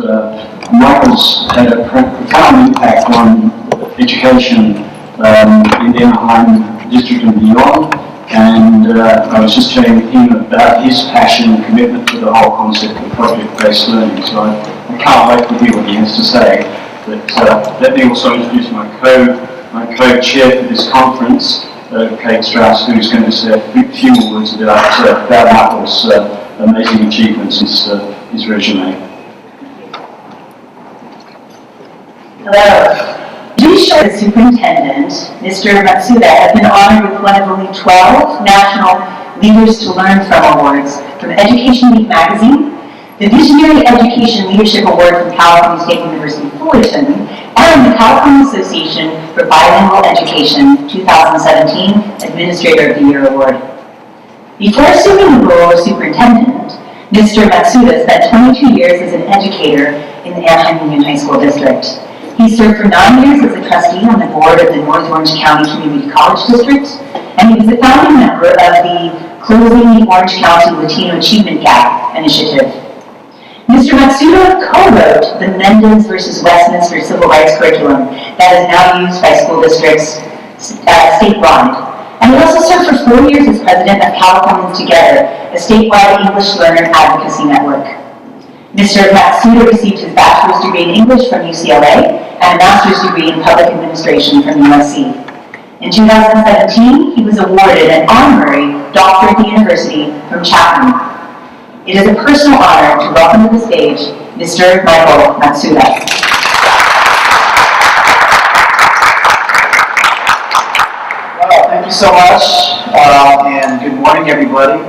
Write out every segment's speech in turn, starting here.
Michael's had a profound impact on education in the Anaheim district and beyond. And I was just chatting with him about his passion and commitment to the whole concept of project-based learning. So I can't wait to hear what he has to say. But let me also introduce my co-chair for this conference, Kate Strauss, who's going to say a few words about Michael's amazing achievements, his resume. Hello. The Superintendent, Mr. Matsuda, has been honored with one of only 12 National Leaders to Learn From awards from Education Week magazine, the Visionary Education Leadership Award from California State University Fullerton, and the California Association for Bilingual Education 2017 Administrator of the Year Award. Before assuming the role of Superintendent, Mr. Matsuda spent 22 years as an educator in the Anaheim Union High School District. He served for 9 years as a trustee on the board of the North Orange County Community College District, and he was a founding member of the Closing the Orange County Latino Achievement Gap initiative. Mr. Matsuda co-wrote the Mendez versus Westminster Civil Rights Curriculum that is now used by school districts statewide. And he also served for 4 years as president of Californians Together, a statewide English learner advocacy network. Mr. Matsuda received his bachelor's degree in English from UCLA and a master's degree in public administration from USC. In 2017, he was awarded an honorary doctorate at the university from Chapman. It is a personal honor to welcome to the stage Mr. Michael Matsuda. Well, thank you so much, and good morning, everybody.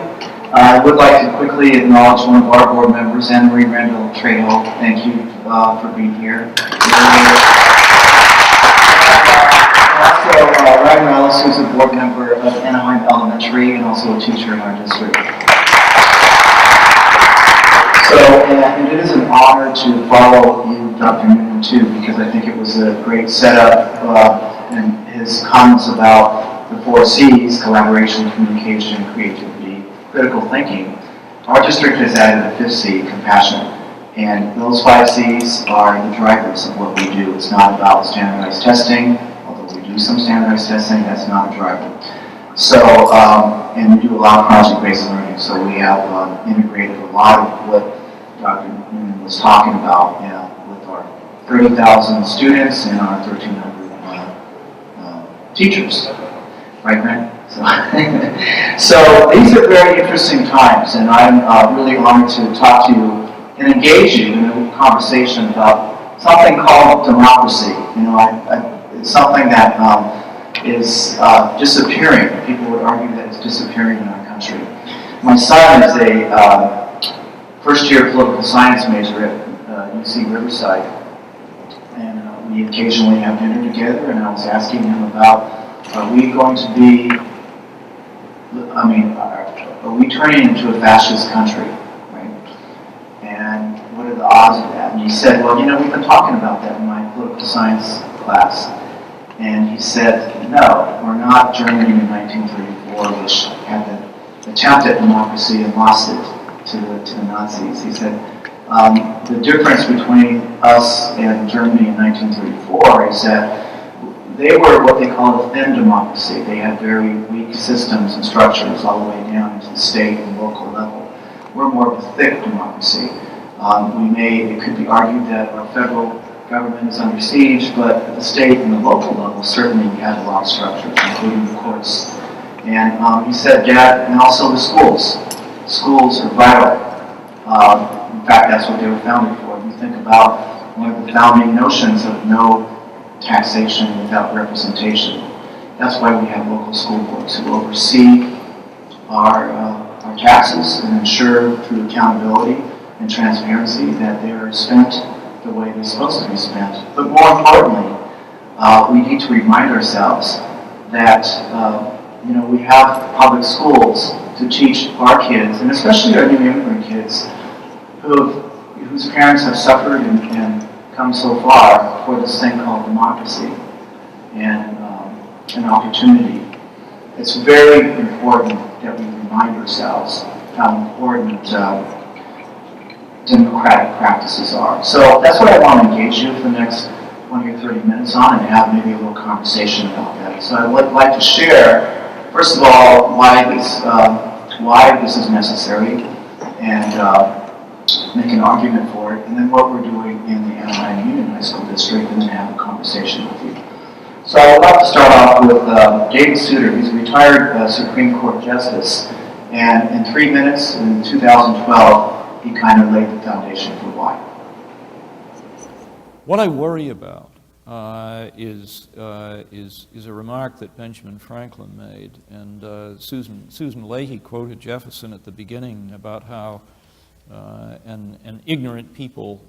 I would like to quickly acknowledge one of our board members, Anne Marie Randall Trejo. Thank you for being here. Also, Ryan Ellis, who's a board member of Anaheim Elementary and also a teacher in our district. So, and it is an honor to follow you, Dr. Newman, too, because I think it was a great setup and his comments about the 4 C's, collaboration, communication, creativity, critical thinking. Our district has added a 5th C, compassion. And those 5 C's are the drivers of what we do. It's not about standardized testing, although we do some standardized testing, that's not a driver. So, and we do a lot of project-based learning, so we have integrated a lot of what Dr. Newman was talking about with our 30,000 students and our 1,300 teachers. Right, Grant? So these are very interesting times, and I'm really honored to talk to you and engage you in a conversation about something called democracy. You know, it's something that is disappearing. People would argue that it's disappearing in our country. My son is a first-year political science major at UC Riverside, and we occasionally have dinner together, and I was asking him about, are we going to be, are we turning into a fascist country, right? And what are the odds of that? And he said, well, you know, we've been talking about that in my political science class. And he said, no, we're not Germany in 1934, which had the attempt at democracy and lost it to the Nazis. He said, the difference between us and Germany in 1934 is that they were what they call a thin democracy. They had very weak systems and structures all the way down to the state and local level. We're more of a thick democracy. It could be argued that our federal government is under siege, but at the state and the local level, certainly we had a lot of structures, including the courts. And he said, Dad, and also the schools. Schools are vital. In fact, that's what they were founded for. If you think about one of the founding notions of no taxation without representation. That's why we have local school boards who oversee our taxes and ensure through accountability and transparency that they are spent the way they're supposed to be spent. But more importantly, we need to remind ourselves that we have public schools to teach our kids, and especially our new immigrant kids, whose parents have suffered and come so far for this thing called democracy and an opportunity. It's very important that we remind ourselves how important democratic practices are. So that's what I want to engage you for the next 20 or 30 minutes on, and have maybe a little conversation about that. So I would like to share, first of all, why this is necessary, and make an argument for it, and then what we're doing in the Anaheim Union High School District, and then have a conversation with you. So I would like to start off with David Souter. He's a retired Supreme Court Justice, and in 3 minutes in 2012, he kind of laid the foundation for why. What I worry about is a remark that Benjamin Franklin made, and Susan Leahy quoted Jefferson at the beginning about how an ignorant people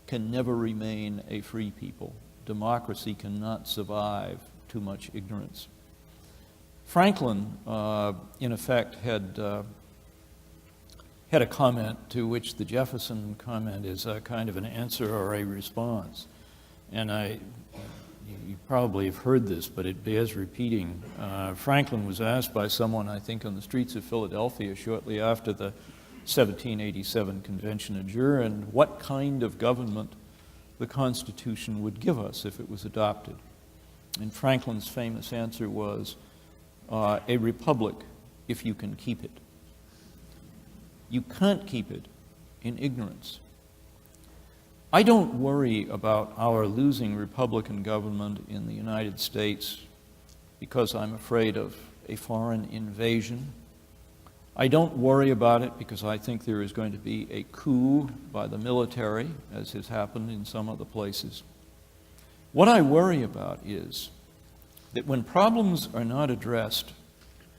can never remain a free people. Democracy cannot survive too much ignorance. Franklin, in effect, had a comment to which the Jefferson comment is a kind of an answer or a response. And you probably have heard this, but it bears repeating. Franklin was asked by someone, I think, on the streets of Philadelphia shortly after the 1787 Convention adjourned, what kind of government the Constitution would give us if it was adopted. And Franklin's famous answer was, a republic if you can keep it. You can't keep it in ignorance. I don't worry about our losing Republican government in the United States because I'm afraid of a foreign invasion. I don't worry about it because I think there is going to be a coup by the military, as has happened in some other places. What I worry about is that when problems are not addressed,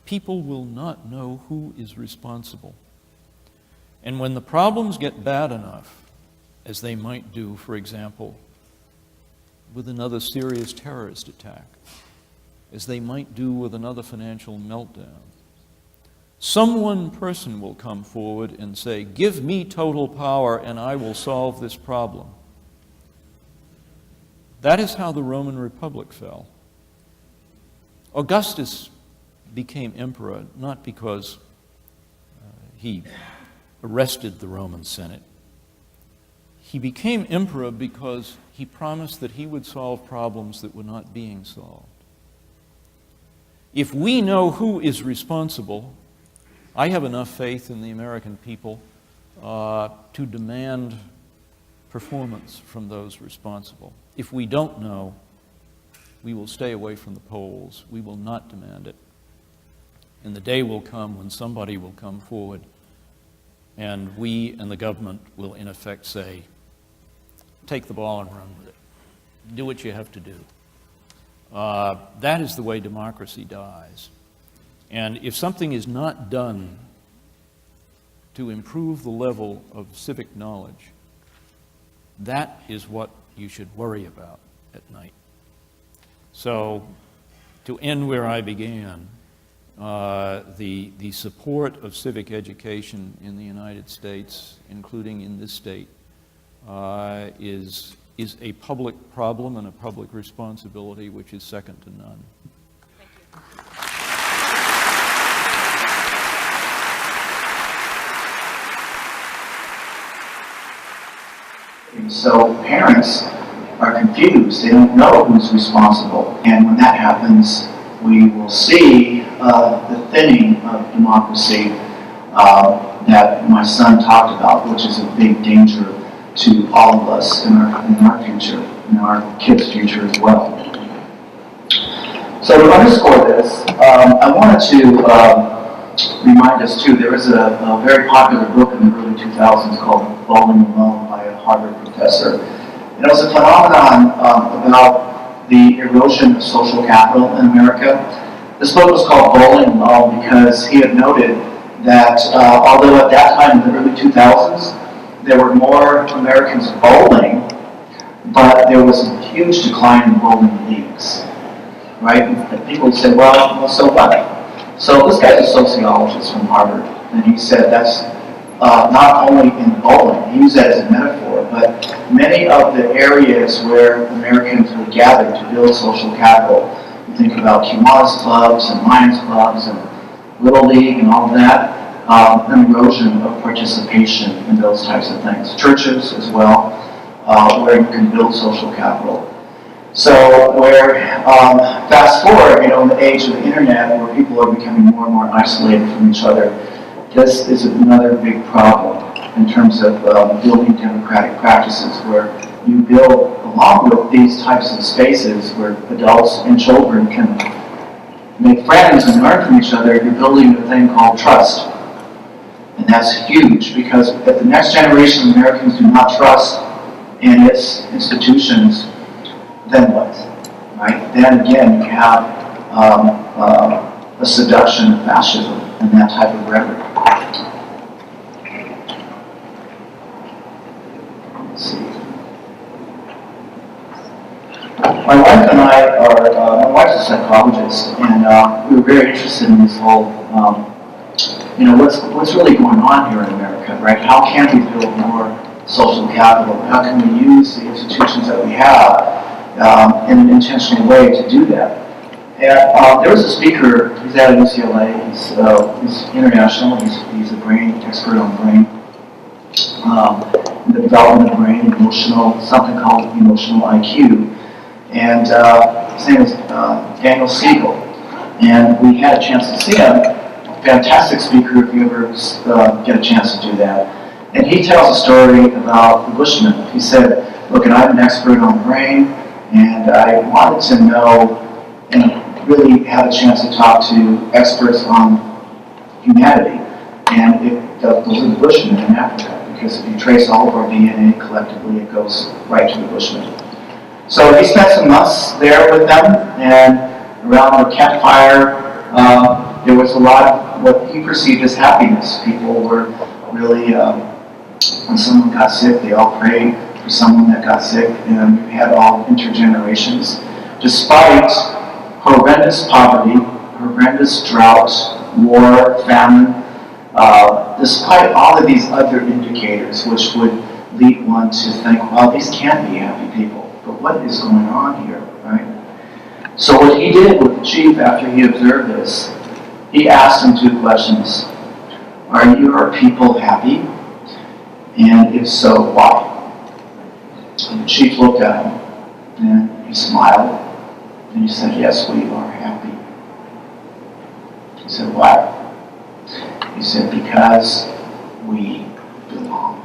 people will not know who is responsible. And when the problems get bad enough, as they might do, for example, with another serious terrorist attack, as they might do with another financial meltdown, some one person will come forward and say, give me total power and I will solve this problem. That is how the Roman Republic fell. Augustus became emperor not because he arrested the Roman Senate. He became emperor because he promised that he would solve problems that were not being solved. If we know who is responsible, I have enough faith in the American people to demand performance from those responsible. If we don't know, we will stay away from the polls. We will not demand it. And the day will come when somebody will come forward and we and the government will in effect say, take the ball and run with it. Do what you have to do. That is the way democracy dies. And if something is not done to improve the level of civic knowledge, that is what you should worry about at night. So, to end where I began, the support of civic education in the United States, including in this state, is a public problem and a public responsibility which is second to none. So parents are confused. They don't know who's responsible. And when that happens, we will see the thinning of democracy that my son talked about, which is a big danger to all of us in our future, in our kids' future as well. So to underscore this, I wanted to remind us too, there was a very popular book in the early 2000s called Bowling Alone by a Harvard professor. And it was a phenomenon about the erosion of social capital in America. This book was called Bowling Alone because he had noted that although at that time in the early 2000s, there were more Americans bowling, but there was a huge decline in bowling leagues, right? And people would say, well, so what? So this guy's a sociologist from Harvard, and he said that's not only in bowling, he used that as a metaphor, but many of the areas where Americans would gather to build social capital. You think about Kiwanis clubs and Lions clubs and Little League and all of that. an erosion of participation in those types of things. Churches as well, where you can build social capital. So where, fast forward, in the age of the internet, where people are becoming more and more isolated from each other, this is another big problem in terms of building democratic practices, where you build, along with these types of spaces where adults and children can make friends and learn from each other, you're building a thing called trust. And that's huge, because if the next generation of Americans do not trust in its institutions, then what? Right? Then again, you have a seduction of fascism and that type of rhetoric. Let's see. My wife and I are, my wife's a psychologist, and we were very interested in this whole, what's really going on here in America, right? How can we build more social capital? How can we use the institutions that we have in an intentional way to do that? And there was a speaker, he's out of UCLA, he's international, he's a brain expert on brain, the development of brain, something called emotional IQ. And his name is Daniel Siegel. And we had a chance to see him. Fantastic speaker if you ever get a chance to do that. And he tells a story about the Bushmen. He said, look, and I'm an expert on brain, and I wanted to know and really have a chance to talk to experts on humanity. And those are the Bushmen in Africa, because if you trace all of our DNA collectively, it goes right to the Bushmen. So he spent some months there with them, and around the campfire, there was a lot of what he perceived as happiness. People were really, when someone got sick, they all prayed for someone that got sick, and we had all intergenerations. Despite horrendous poverty, horrendous drought, war, famine, despite all of these other indicators which would lead one to think, well, these can't be happy people. But what is going on here, right? So what he did with the chief after he observed this, he asked him two questions. Are your people happy? And if so, why? And the chief looked at him, and he smiled, and he said, yes, we are happy. He said, why? He said, because we belong.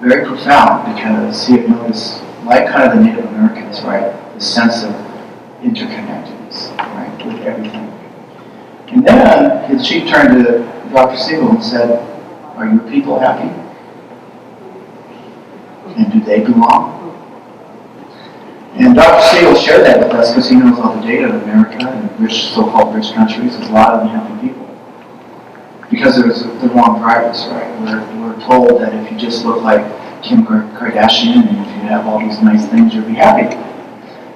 Very profound, because he had noticed, like kind of the Native Americans, right, the sense of interconnectedness, right, with everything. And then his chief turned to Dr. Siegel and said, are your people happy? And do they belong? And Dr. Siegel shared that with us because he knows all the data in America and rich, so-called rich countries. There's a lot of unhappy people. Because there's the wrong drivers, right? We're told that if you just look like Kim Kardashian and if you have all these nice things, you'll be happy.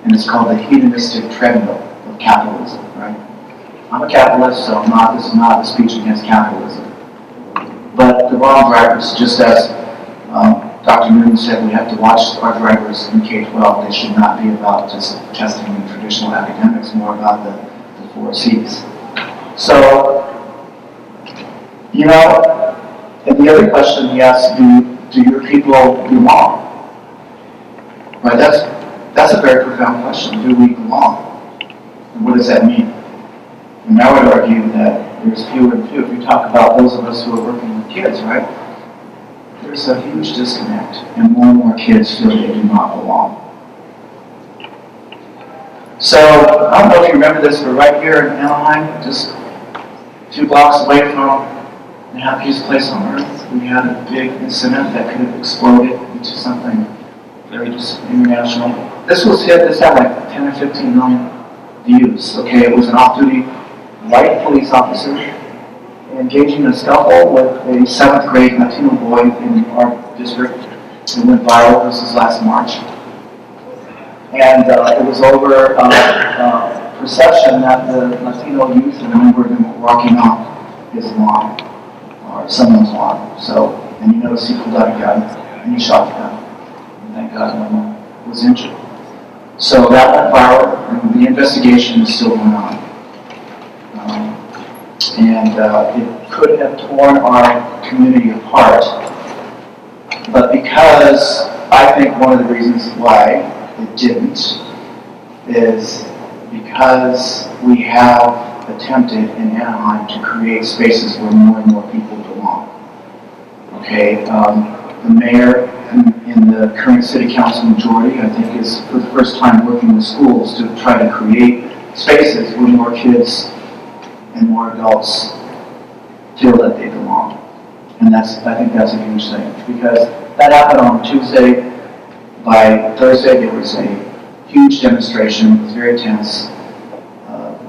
And it's called the hedonistic treadmill of capitalism, right? I'm a capitalist, so this is not a speech against capitalism. But the wrong drivers, just as Dr. Newton said, we have to watch our drivers in K-12. They should not be about just testing in traditional academics, more about the 4 C's. So, and the other question he asked, do your people belong? Right, that's a very profound question. Do we belong? And what does that mean? And I would argue that there's fewer and fewer. If we talk about those of us who are working with kids, right? There's a huge disconnect, and more kids feel they do not belong. So, I don't know if you remember this, but right here in Anaheim, just 2 blocks away from the happiest place on earth, we had a big incident that could have exploded into something very international. This had like 10 or 15 million views. Okay, it was an off-duty white police officer engaging in a scuffle with a 7th grade Latino boy in our district. It went viral. This was last March. And it was over perception that the Latino youth and a number of them were walking off his lawn, or someone's lawn. So, and he noticed he pulled out a gun, and he shot the gun. And thank God no one was injured. So that went viral, and the investigation is still going on. and it could have torn our community apart. But because I think one of the reasons why it didn't is because we have attempted in Anaheim to create spaces where more and more people belong. Okay, the mayor in the current city council majority, I think, is for the first time working with schools to try to create spaces where more kids and more adults feel that they belong. And I think that's a huge thing, because that happened on Tuesday. By Thursday, there was a huge demonstration. It was very tense.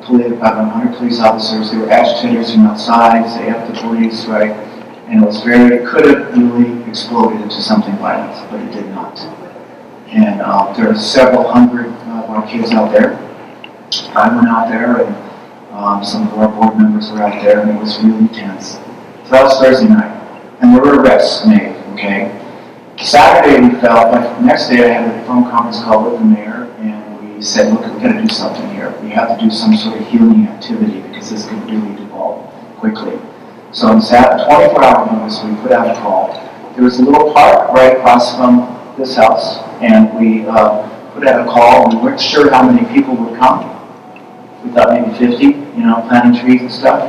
About 100 police officers. There were agitators from outside, say, F the police, right? And it could have really exploded into something violent, but it did not. And there are several hundred of our kids out there. I went out there, and some of our board members were out there, and it was really tense. So that was Thursday night. And there were arrests made, okay? Saturday we felt, like the next day I had a phone conference call with the mayor, and we said, look, we've got to do something here. We have to do some sort of healing activity because this could really devolve quickly. So on 24-hour notice, we put out a call. There was a little park right across from this house, and we put out a call. We weren't sure how many people would come. We thought maybe 50, planting trees and stuff.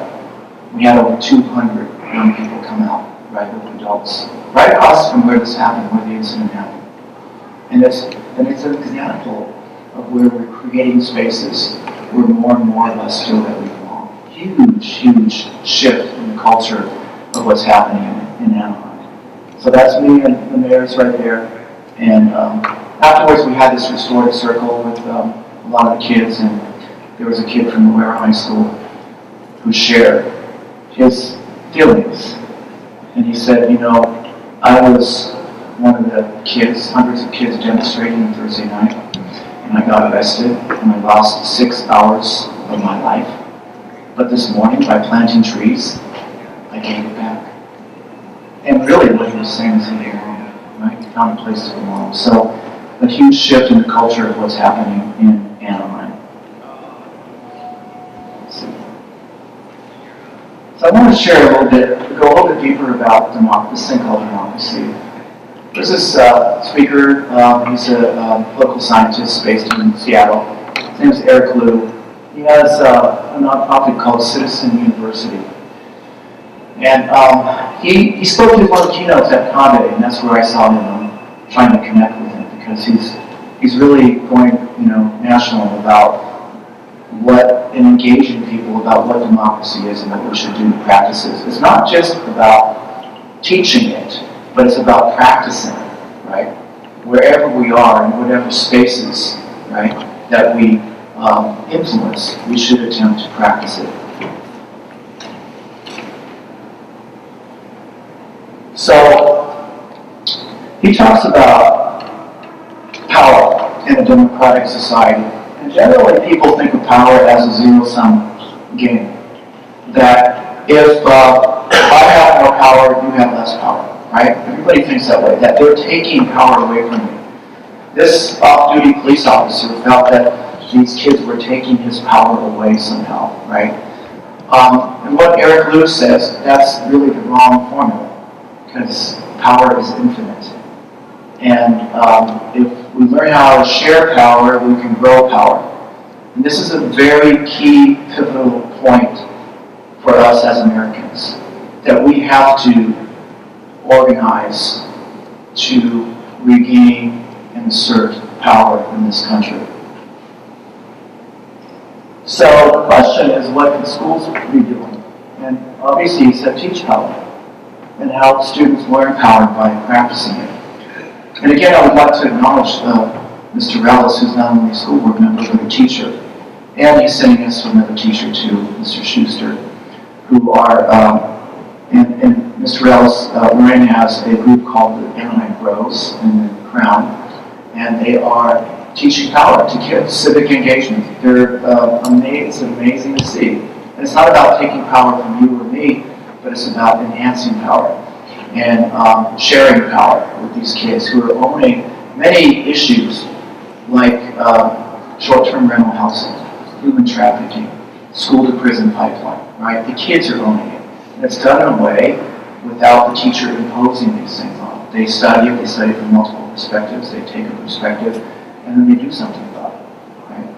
We had over 200 young people come out, right, with adults, right across from where this happened, where the incident happened. And it's an example of where we're creating spaces where more and more of us feel that we belong. Huge, huge shift in the culture of what's happening in Anaheim. So that's me and the mayor's right there. And afterwards we had this restored circle with a lot of the kids, and there was a kid from Multicultural High School who shared his feelings. And he said, I was one of the kids, hundreds of kids demonstrating on Thursday night, and I got arrested, and I lost 6 hours of my life. But this morning, by planting trees, I gained it back. And really what he was saying is he belonged, right? He found a place to belong. So a huge shift in the culture of what's happening in Anaheim. So I want to share go a little bit deeper about this thing called democracy. There's this speaker, he's a political scientist based in Seattle. His name is Eric Liu. He has a nonprofit called Citizen University. And he spoke to one of the keynotes at Conde, and that's where I saw him trying to connect with him, because he's really going national about and engaging people about what democracy is and what we should do to practice it. It's not just about teaching it, but it's about practicing it, right? Wherever we are, in whatever spaces, right, that we influence, we should attempt to practice it. So, he talks about power in a democratic society. And generally, people think of power as a zero-sum game. That if I have more power, you have less power, right? Everybody thinks that way, that they're taking power away from me. This off-duty police officer felt that these kids were taking his power away somehow, right? And what Eric Liu says, that's really the wrong formula, because power is infinite. And if we learn how to share power, we can grow power. And this is a very key, pivotal point for us as Americans, that we have to organize to regain and assert power in this country. So the question is, what can schools be doing? And obviously he said teach power, and help students learn power by practicing it. And again, I would like to acknowledge Mr. Rellis, who's not only a school board member, but a teacher. And he's sending us another teacher too, Mr. Schuster, who are, and Mr. Rellis, Lorraine has a group called the Anaheim Bros in the Crown, and they are teaching power to kids, civic engagement. It's amazing to see. And it's not about taking power from you or me, but it's about enhancing power and sharing power with these kids who are owning many issues like short-term rental housing, human trafficking, school to prison pipeline, right? The kids are owning it. And it's done in a way without the teacher imposing these things on them. They study it from multiple perspectives, they take a perspective, and then they do something about it, right?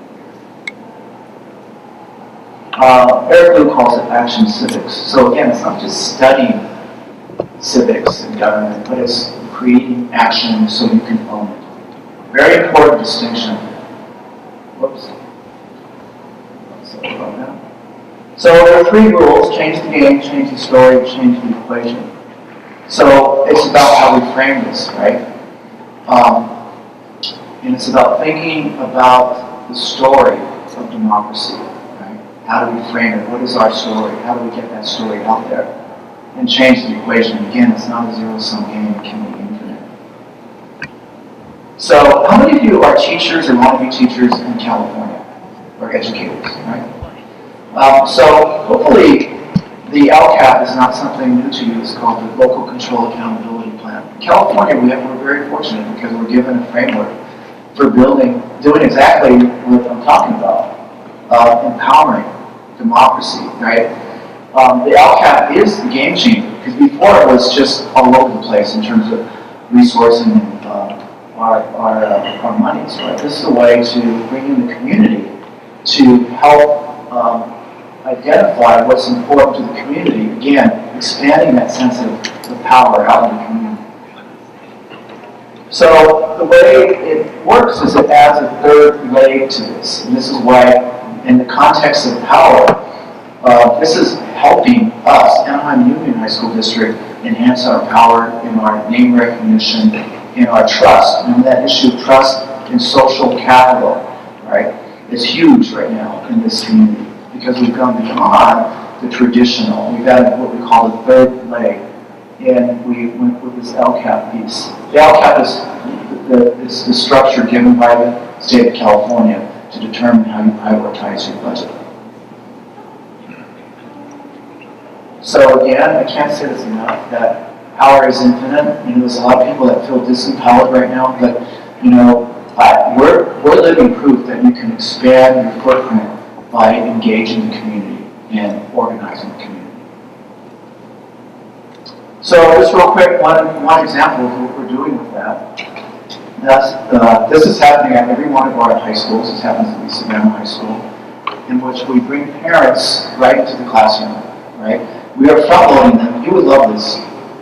Eric Liu calls it action civics. So again, it's not just studying civics and government, but it's creating action so you can own it. Very important distinction. Whoops. So there are 3 rules: change the game, change the story, change the equation. So it's about how we frame this, right? And it's about thinking about the story of democracy, right? How do we frame it? What is our story? How do we get that story out there? And change the equation. Again, it's not a zero-sum game, it can be infinite. So how many of you are teachers or want to be teachers in California? Or educators, right? So hopefully the LCAP is not something new to you. It's called the Local Control Accountability Plan. In California, we're very fortunate because we're given a framework for doing exactly what I'm talking about, empowering democracy, right? The LCAP is the game changer because before it was just all over the place in terms of resourcing our monies, right? This is a way to bring in the community to help identify what's important to the community. Again, expanding that sense of power out in the community. So the way it works is it adds a third leg to this. And this is why, in the context of power, this is helping us, Anaheim Union High School District, enhance our power in our name recognition, in our trust. And that issue of trust in social capital, right, is huge right now in this community because we've gone beyond the traditional. We've added what we call the third leg, and we went with this LCAP piece. The LCAP is the structure given by the state of California to determine how you prioritize your budget. So again, I can't say this enough, that power is infinite. There's a lot of people that feel disempowered right now, but we're living proof that you can expand your footprint by engaging the community and organizing the community. So just real quick, one example of what we're doing with that. This is happening at every one of our high schools. This happens at the Savannah High School, in which we bring parents right into the classroom, right? We are front-loading them. You would love this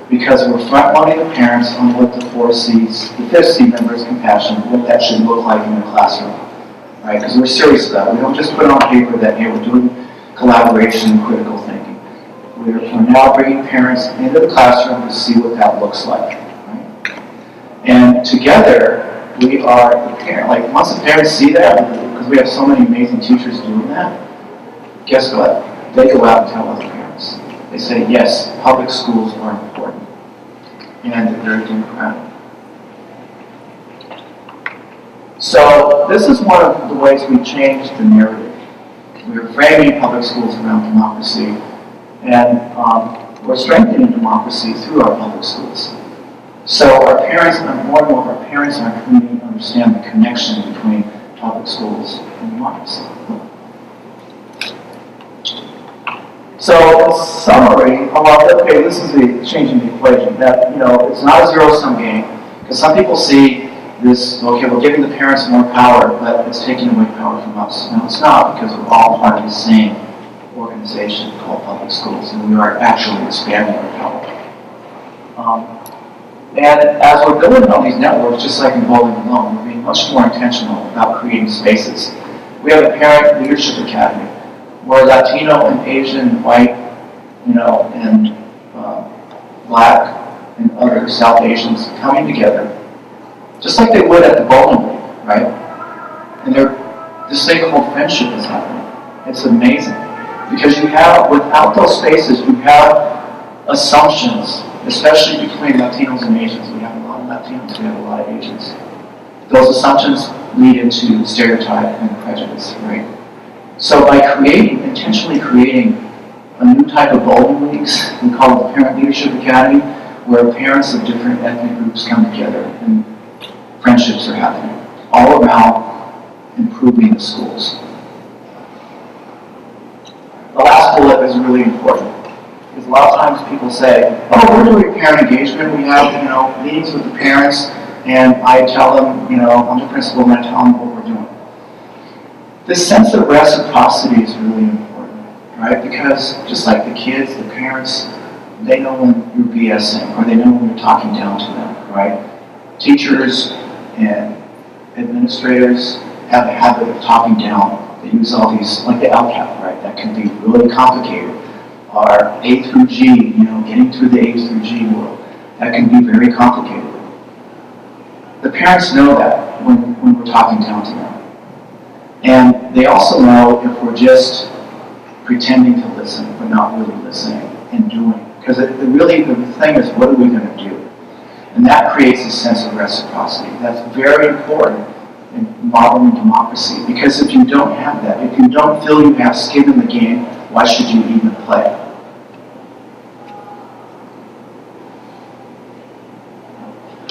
because we're front-loading the parents on what the 4 C's, the 5th C member is compassion, what that should look like in the classroom, right? Because we're serious about it. We don't just put it on paper that, hey, we're doing collaboration and critical thinking. We're now bringing parents into the classroom to see what that looks like, right? And together, we are the parent. Like, once the parents see that, because we have so many amazing teachers doing that, guess what? They go out and tell other parents. They say, yes, public schools are important. And they're very democratic. So this is one of the ways we changed the narrative. We're framing public schools around democracy, and we're strengthening democracy through our public schools. So our parents, and more of our parents in our community understand the connection between public schools and democracy. So in summary, okay, this is the changing the equation. That, it's not a zero-sum game, because some people see this, okay, we're giving the parents more power, but it's taking away power from us. No, it's not, because we're all part of the same organization called public schools, and we are actually expanding our power. And as we're building all these networks, just like in Bowling Alone, we're being much more intentional about creating spaces. We have a Parent Leadership Academy, where Latino and Asian and white, and Black and other South Asians coming together, just like they would at the bowling league, right? And this thing called friendship is happening. It's amazing. Because without those spaces, you have assumptions, especially between Latinos and Asians. We have a lot of Latinos, we have a lot of Asians. Those assumptions lead into stereotype and prejudice, right? So by intentionally creating a new type of bowling leagues, we call it the Parent Leadership Academy, where parents of different ethnic groups come together and friendships are happening, all around improving the schools. the last bullet is really important. Because a lot of times people say, oh, we're doing parent engagement. We have, meetings with the parents, and I tell them, I'm the principal, and I tell them what we're doing. This sense of reciprocity is really important, right? Because just like the kids, the parents, they know when you're BSing, or they know when you're talking down to them, right? Teachers and administrators have a habit of talking down. They use all these, like the LCAP, right? That can be really complicated. Our A through G, getting through the A through G world, that can be very complicated. The parents know that when we're talking down to them. And they also know if we're just pretending to listen, but not really listening and doing. Because the thing is, what are we going to do? And that creates a sense of reciprocity. That's very important in modeling democracy. Because if you don't have that, if you don't feel you have skin in the game, why should you even play?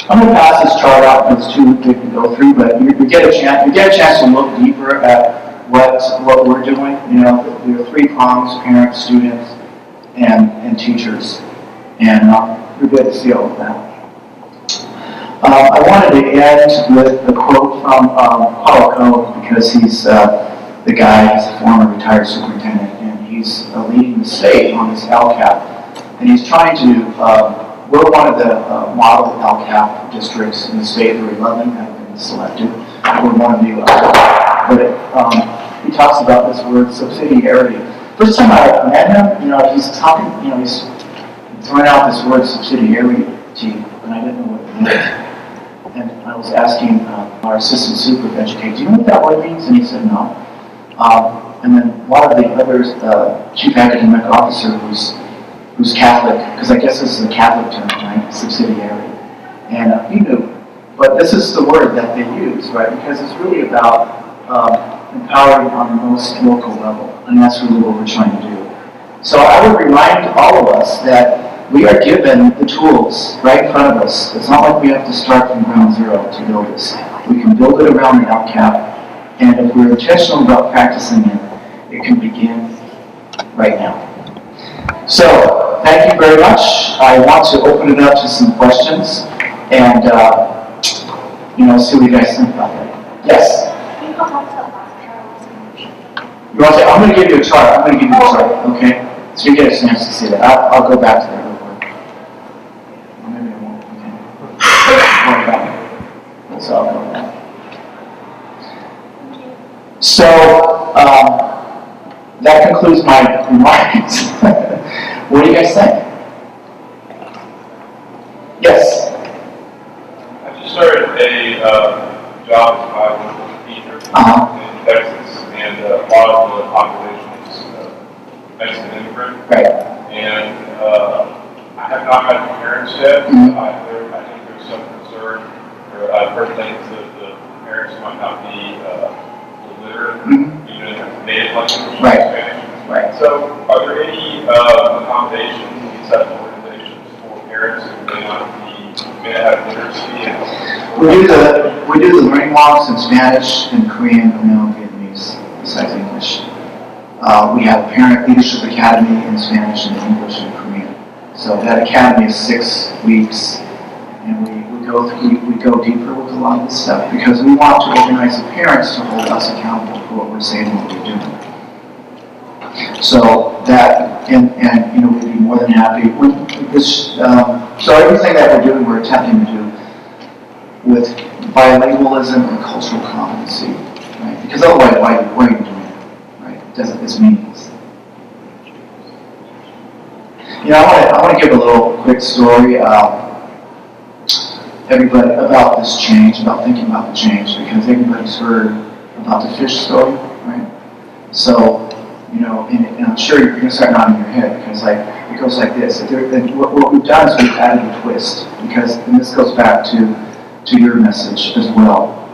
I'm going to pass this chart out because it's too big to go through, but you get a chance to look deeper at what we're doing. There are 3 prongs: parents, students, and teachers. And you're good to see all of that. I wanted to end with a quote from Paul Coe, because he's the guy, he's a former retired superintendent, and he's leading the state on this LCAP. And he's trying to, we're one of the model LCAP districts in the state. There are 11 that have been selected. We're one of the 11. But he talks about this word subsidiarity. First time I met him, he's talking, he's throwing out this word subsidiarity, and I didn't know what it meant. And I was asking our assistant super of education, do you know what that word means? And he said no. And then one of the others, chief academic officer, who's Catholic, because I guess this is a Catholic term, right? Subsidiarity. And he knew. But this is the word that they use, right? Because it's really about empowering on the most local level. And that's really what we're trying to do. So I would remind all of us that we are given the tools right in front of us. It's not like we have to start from ground zero to build this. We can build it around the LCAP. And if we're intentional about practicing it, it can begin right now. So, thank you very much. I want to open it up to some questions and, see what you guys think about that. Yes? You want to? I'm going to give you a chart. Okay? So you get a chance to see that. I'll go back to that real quick. Or maybe I won't. Okay. So I'll go back. So, that concludes my remarks. What do you guys think? Yes? I just started a job as a bilingual teacher in Texas, and a lot of the population is Mexican immigrant. Right. And I have not had parents yet. I think there's some concern, or I've heard things that the parents might not be literate, even in native language, Right. Spanish. Right. So, are there any accommodations in such organizations for parents who may not have literacy? We do the learning walks in Spanish and Korean and now Vietnamese, besides English. We have a parent leadership academy in Spanish and English and Korean. So that academy is 6 weeks, and we go deeper with a lot of this stuff because we want to organize the parents to hold us accountable for what we're saying and what we're doing. So that, and we'd be more than happy with this. So everything that we're doing, we're attempting to do with bilingualism and cultural competency, right? Because otherwise, why are you doing it, right? It's meaningless. I want to give a little quick story, everybody about this change, about thinking about the change, because everybody's heard about the fish story, right? So. And I'm sure you're going to start nodding your head because it goes like this. What we've done is we've added a twist and this goes back to your message as well.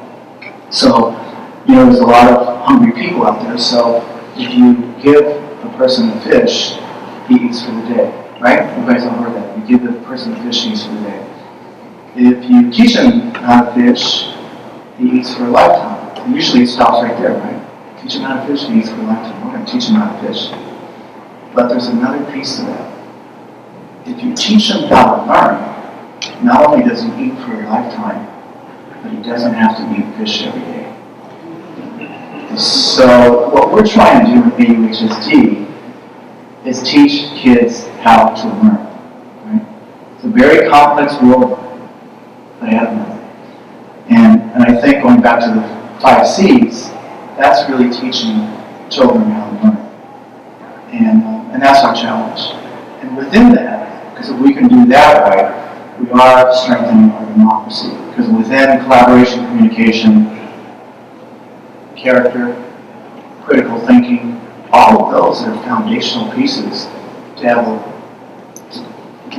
So, there's a lot of hungry people out there. So if you give a person a fish, he eats for the day, right? You guys all heard that. You give the person a fish, he eats for the day. If you teach him how to fish, he eats for a lifetime. And usually it stops right there, right? Teach him how to fish, he eats for a lifetime. We're going to teach him how to fish. But there's another piece to that. If you teach them how to learn, not only does he eat for a lifetime, but he doesn't have to eat fish every day. So what we're trying to do with BUHST is teach kids how to learn. Right? It's a very complex world ahead of them. And I think going back to the 5 C's, that's really teaching children how to learn. And that's our challenge. And within that, because if we can do that right, we are strengthening our democracy. Because within collaboration, communication, character, critical thinking, all of those are foundational pieces to have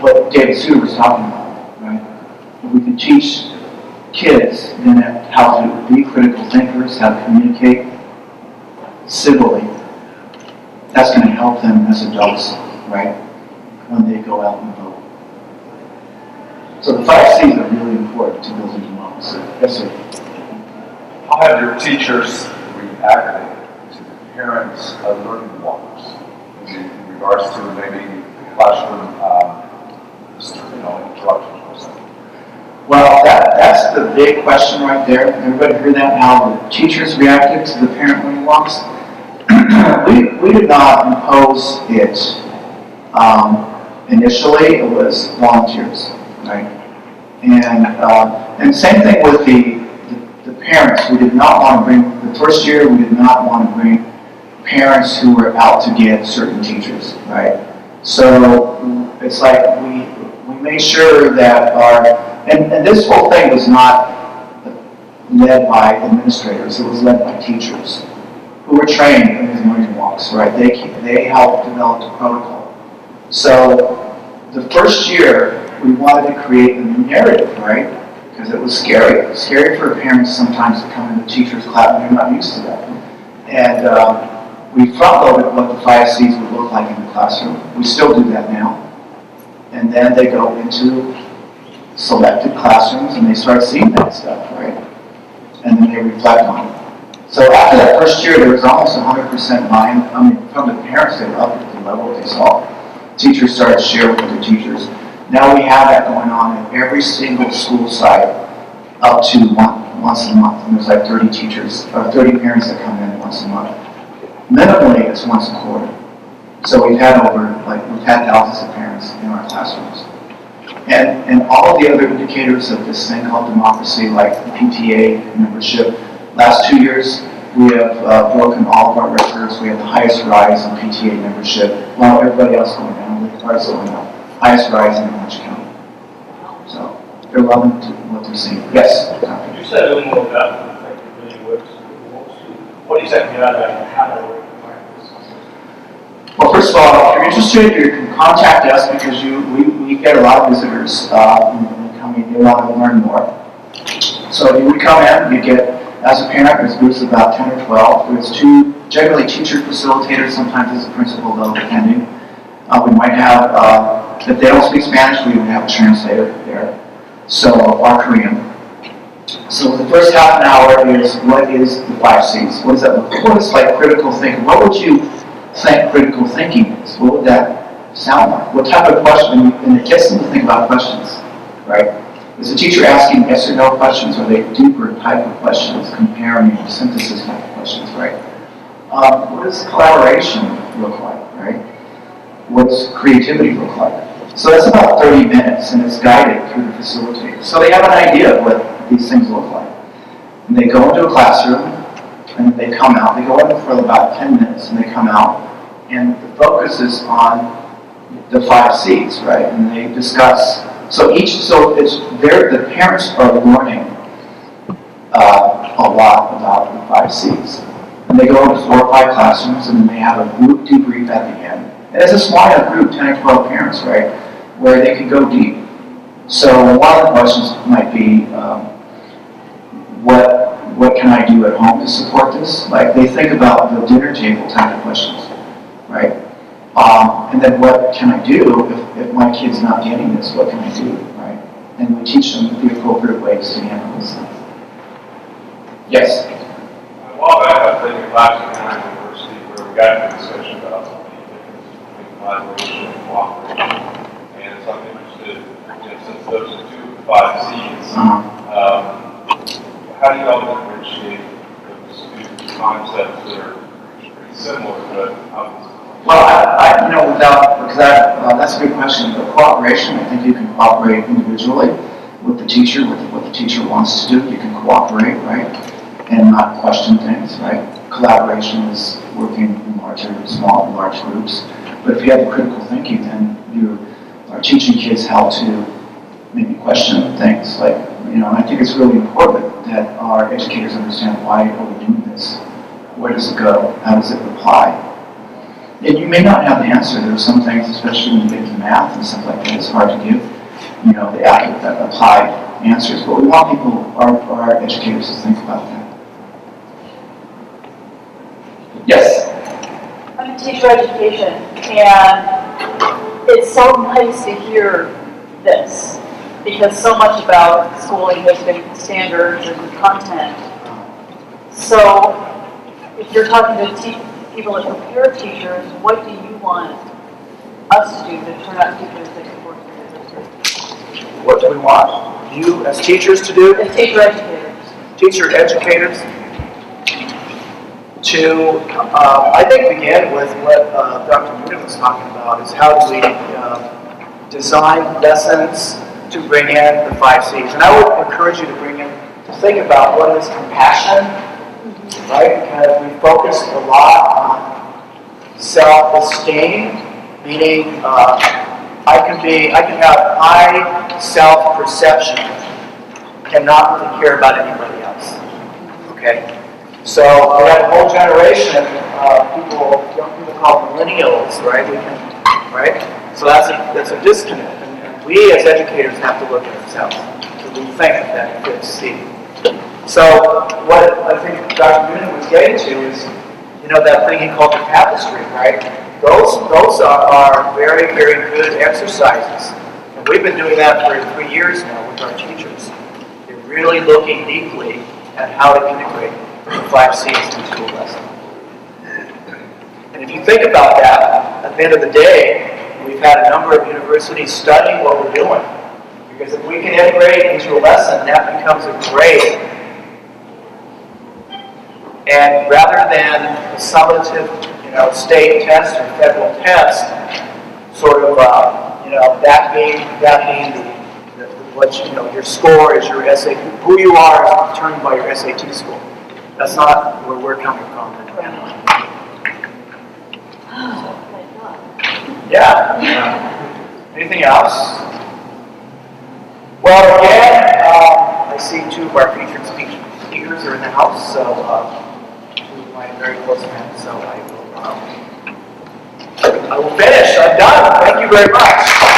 what David Matsuda was talking about, right? If we can teach kids then how to be critical thinkers, how to communicate civilly, that's going to help them as adults, right? When they go out and vote. So the 5 C's are really important to building democracy. Yes, sir. How have your teachers reacted to the parents of learning walkers in regards to maybe classroom, interruptions or something? Well, that's the big question right there. Everybody hear that? How the teachers reacted to the parent learning walks? we did not impose it. Initially, it was volunteers, right? And same thing with the parents. We did not want to bring, the first year, we did not want to bring parents who were out to get certain teachers, right? So it's like we made sure that and this whole thing was not led by administrators, it was led by teachers who were trained in these learning walks, right? They helped develop the protocol. So the first year, we wanted to create a new narrative, right? Because it was scary. It was scary for parents sometimes to come into teachers' class and they're not used to that. And we front-loaded what the 5 C's would look like in the classroom. We still do that now. And then they go into selected classrooms and they start seeing that stuff, right? And then they reflect on it. So after that first year, there was almost 100% buy-in. I mean, from the parents, they loved the level they saw. Teachers started to share with their teachers. Now we have that going on at every single school site up to once a month. And there's like 30 teachers, or 30 parents that come in once a month. Minimally, it's once a quarter. So we've had thousands of parents in our classrooms. And all of the other indicators of this thing called democracy, like the PTA membership, last 2 years, we have broken all of our records. We have the highest rise in PTA membership, while everybody else going down, ours going up. Highest rise in Orange County. So they're loving what they're seeing. Yes? Could you say a little more about how it really works? What exactly are they and how they work in practice? Well, first of all, if you're interested, you can contact us because we get a lot of visitors they want to learn more. So you would come in, you get, as a parent, there's groups of about 10 or 12. There's 2, generally teacher facilitators, sometimes as a principal though, depending. We might have, if they don't speak Spanish, we would have a translator there. So, or Korean. So the first half an hour is, what is the 5 C's? What does that look like? What is like critical thinking? What would you think critical thinking is? What would that sound like? What type of question? And it gets them to think about questions, right? Is the teacher asking yes or no questions? Or are they deeper type of questions, comparing or synthesis type of questions, right? What does collaboration look like, right? What does creativity look like? So that's about 30 minutes, and it's guided through the facilitator. So they have an idea of what these things look like. And they go into a classroom, and then they come out. They go in for about 10 minutes, and they come out, and the focus is on the 5 C's, right? And they discuss. So the parents are learning a lot about the 5 C's. And they go into 4 or 5 classrooms, and then they have a group debrief at the end. And it's a small enough group, 10 or 12 parents, right, where they can go deep. So one of the questions might be, what can I do at home to support this? Like they think about the dinner table type of questions, right? And then what can I do if my kid's not getting this? What can I do, right? And we teach them the appropriate ways to handle this thing. Yes? A while back, I was taking a class at Anaheim University where we got into a discussion about collaboration and cooperation. And so I'm interested, since those are two of the 5 C's, how do you all differentiate those two concepts that are pretty similar, but obviously? Well, that's a good question. But cooperation, I think you can cooperate individually with the teacher, with what the teacher wants to do. You can cooperate, right? And not question things, right? Collaboration is working in large groups. But if you have critical thinking, then you are teaching kids how to maybe question things. Like, and I think it's really important that our educators understand why are we doing this? Where does it go? How does it apply? And you may not have the answer. There are some things, especially when you get into math and stuff like that, it's hard to give, the accurate, applied answers. But we want our educators to think about that. Yes? I'm in teacher education, and it's so nice to hear this, because so much about schooling has been standards and content. So, if you're talking to people that prepare teachers, what do you want us to do to turn out teachers that can work for your district? What do we want you as teachers to do? As teacher educators. Teacher educators to, I think, begin with what Dr. Newton was talking about, is how do we design lessons to bring in the 5 C's. And I would encourage you to think about what is compassion, right? Because we focused a lot on self-esteem, meaning I can have high self-perception and not really care about anybody else. Okay? So we have a whole generation of young people called millennials, right? Right? So that's a disconnect. And we as educators have to look at ourselves. So we think that fits C. So what I think Dr. Noonan was getting to is, that thing he called the tapestry, right? Those are very, very good exercises. And we've been doing that for 3 years now with our teachers. They're really looking deeply at how to integrate the 5 C's into school lesson. And if you think about that, at the end of the day, we've had a number of universities studying what we're doing. Because if we can integrate it into a lesson, that becomes a grade. And rather than a summative, state test or federal test, sort of, that being what your score is your SAT. Who you are is determined by your SAT score. That's not where we're coming from. Yeah. Anything else? Well, again, I see 2 of our featured speakers are in the house, so 2 of my very close friends. So I will finish. I'm done. Thank you very much.